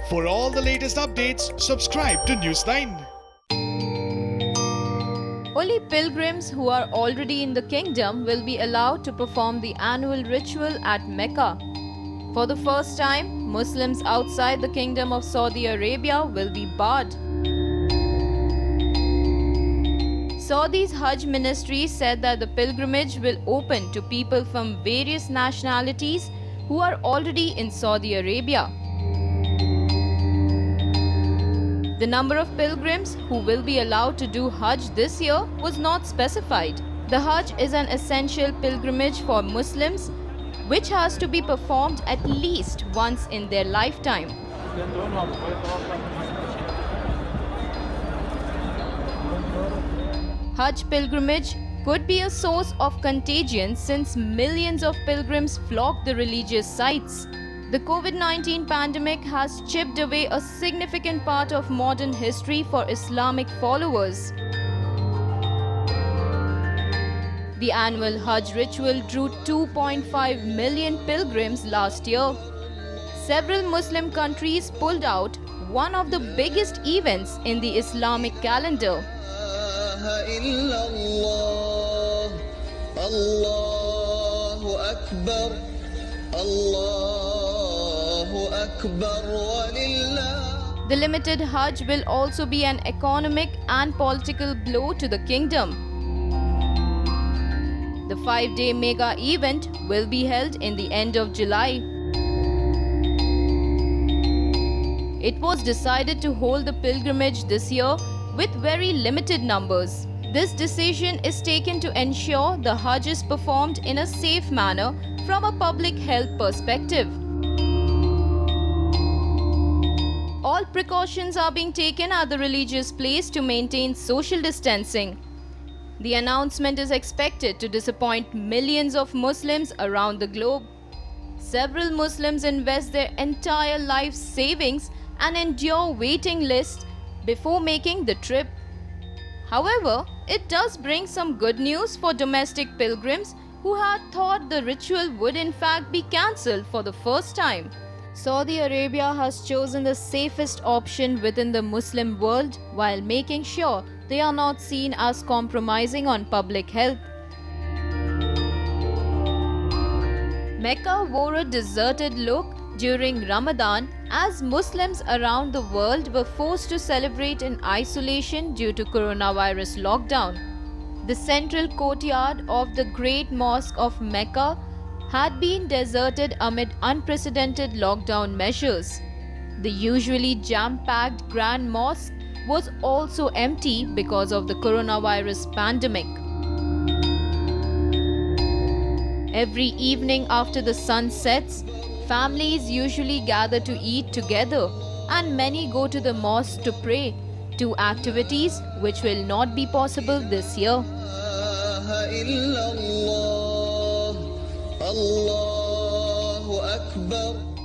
For all the latest updates, subscribe to Newsline. Only pilgrims who are already in the kingdom will be allowed to perform the annual ritual at Mecca. For the first time, Muslims outside the Kingdom of Saudi Arabia will be barred. Saudi's Hajj ministry said that the pilgrimage will open to people from various nationalities who are already in Saudi Arabia. The number of pilgrims who will be allowed to do Hajj this year was not specified. The Hajj is an essential pilgrimage for Muslims, which has to be performed at least once in their lifetime. Hajj pilgrimage could be a source of contagion since millions of pilgrims flock the religious sites. The COVID-19 pandemic has chipped away a significant part of modern history for Islamic followers. The annual Hajj ritual drew 2.5 million pilgrims last year. Several Muslim countries pulled out one of the biggest events in the Islamic calendar. The limited Hajj will also be an economic and political blow to the kingdom. The 5-day mega event will be held in the end of July. It was decided to hold the pilgrimage this year with very limited numbers. This decision is taken to ensure the Hajj is performed in a safe manner from a public health perspective. All precautions are being taken at the religious place to maintain social distancing. The announcement is expected to disappoint millions of Muslims around the globe. Several Muslims invest their entire life savings and endure waiting lists before making the trip. However, it does bring some good news for domestic pilgrims who had thought the ritual would in fact be cancelled for the first time. Saudi Arabia has chosen the safest option within the Muslim world while making sure they are not seen as compromising on public health. Mecca wore a deserted look during Ramadan as Muslims around the world were forced to celebrate in isolation due to coronavirus lockdown. The central courtyard of the Great Mosque of Mecca had been deserted amid unprecedented lockdown measures. The usually jam-packed Grand Mosque was also empty because of the coronavirus pandemic. Every evening after the sun sets, families usually gather to eat together and many go to the mosque to pray, two activities which will not be possible this year. Allahu Akbar.